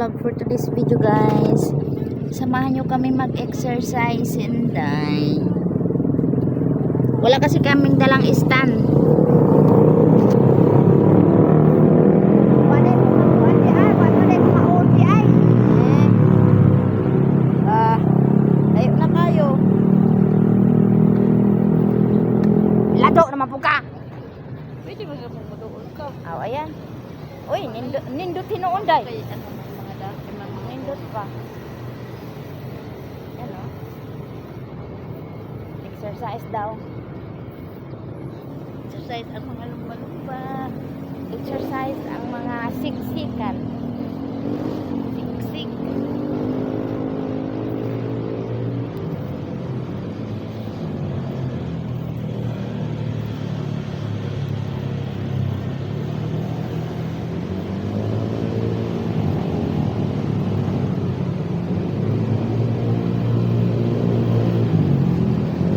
vlog for today's video, guys. Samahan nyo kami mag-exercise, Inday. Wala kasi kaming dalang stand. Tayo na kayo. Lado naman po ka. Pwede ba sa maduol ka? Oh, ayan. Uy, nindot hinoon, day. Kaya ano mga dati, mga Nindot pa. Yan, oh. Exercise daw. exercise ang mga lumba-lumba. Exercise ang mga siksikan. Siksik.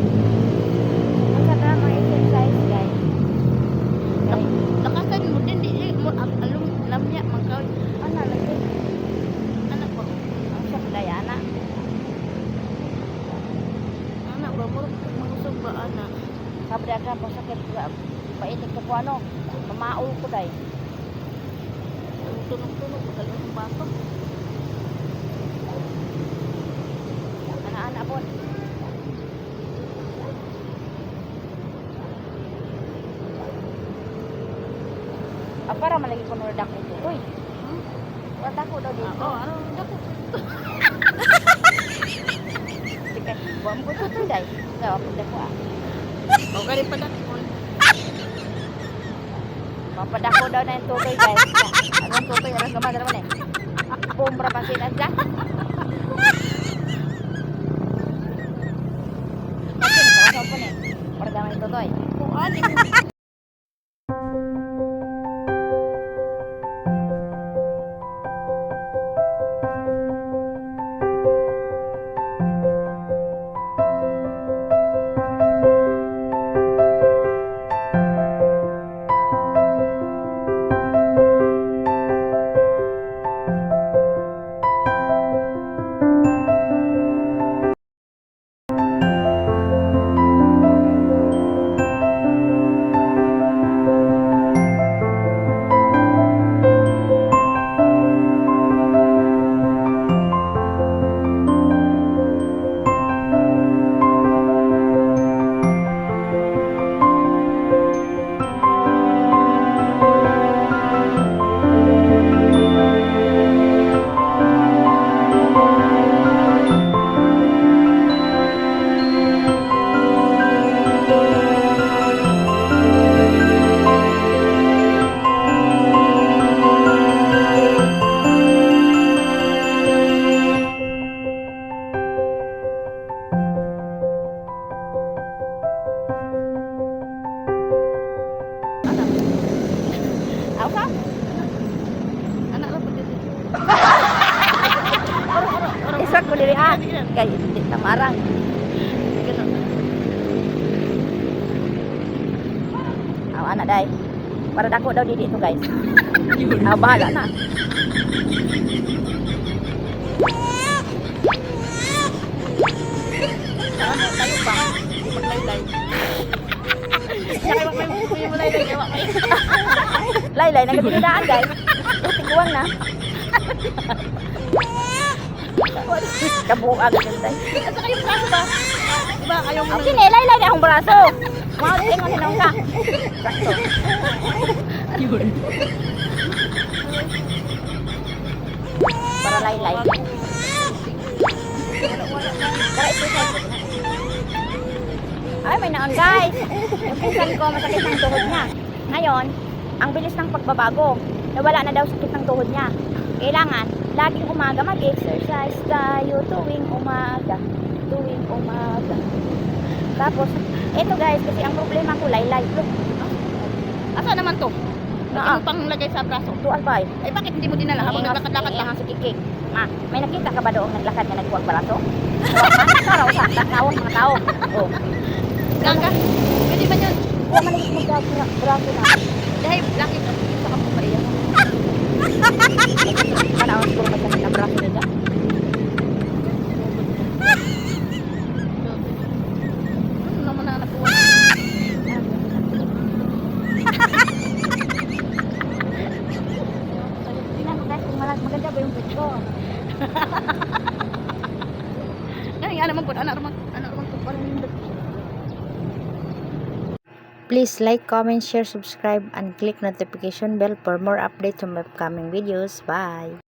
Ang saka mga exercise, guys. Lakasan mo din, di mo alum lamya magkaw. Ano, lagi? Anak ba? Ang siya, Diana. Anak ba mo mangusog ba anak? Sabi ka po sakit. Paitik ko po ano. Mamaul ko, day. Tunog-tunog magaling ang bato. Anak-anak po. Para malagi ko nung dako ito. Uy, wala ko daw dito. Oo, ano dako? Sige, buwan ko ito, day. Ikaw, ako dako ah. O kani pa dako. Mapadako daw na yung tutoy, guys. Anong tutoy? Anong gumagana mo na eh? Pumbra pa sila dyan. Kasi, nakakaw po na eh. Para daw yung tutoy. Kuan Ako ka? anak lang po din. Isa ko diri ah. Kaya hindi tamarang. Aw, anak day. Para dako daw dito ito, guys. Bahala na. Ano tayo ba? Maglaylay. Kaya may malaylay kaya may. Laylay, nagkatindaan, guys. Tiguan na. Kabuang din day. Asa kayo braso ba? Diba ayaw mo Okay, laylay na akong braso. Mga tingon hinong ka. Sakto. yun. Para laylay. Para exercise. Ay, may naon, guys. Yung pinsan ko, masakit ng tuhod niya. Ngayon, ang bilis ng pagbabago. Nawala na daw sakit ng tuhod niya. Kailangan, laging umaga mag-exercise tayo tuwing umaga. Tuwing umaga. Tapos, eto guys, kasi ang problema ko, laylay. Look, Asa naman to? Naa. Ano pang lagay sa braso? tuwal ba? Ay bakit hindi mo dinala habang naglakad-lakad ka? Si Kikik. Ma, may nakita ka ba doong naglakad na nagkuwag balaso? Karaw sa takawang mga tao. Oh. Ganga? Pwede ba yun? Huwag man naging braso na. Dahil laki sa kapag Maria. Panahon siguro masakit ang braso nila. Ano naman na nakuha? Tingnan mo guys, kung maganda ba yung pet ko. Nga naman po, anak naman po parang hindi. Please like, comment, share, subscribe, and click notification bell for more updates on my upcoming videos. Bye!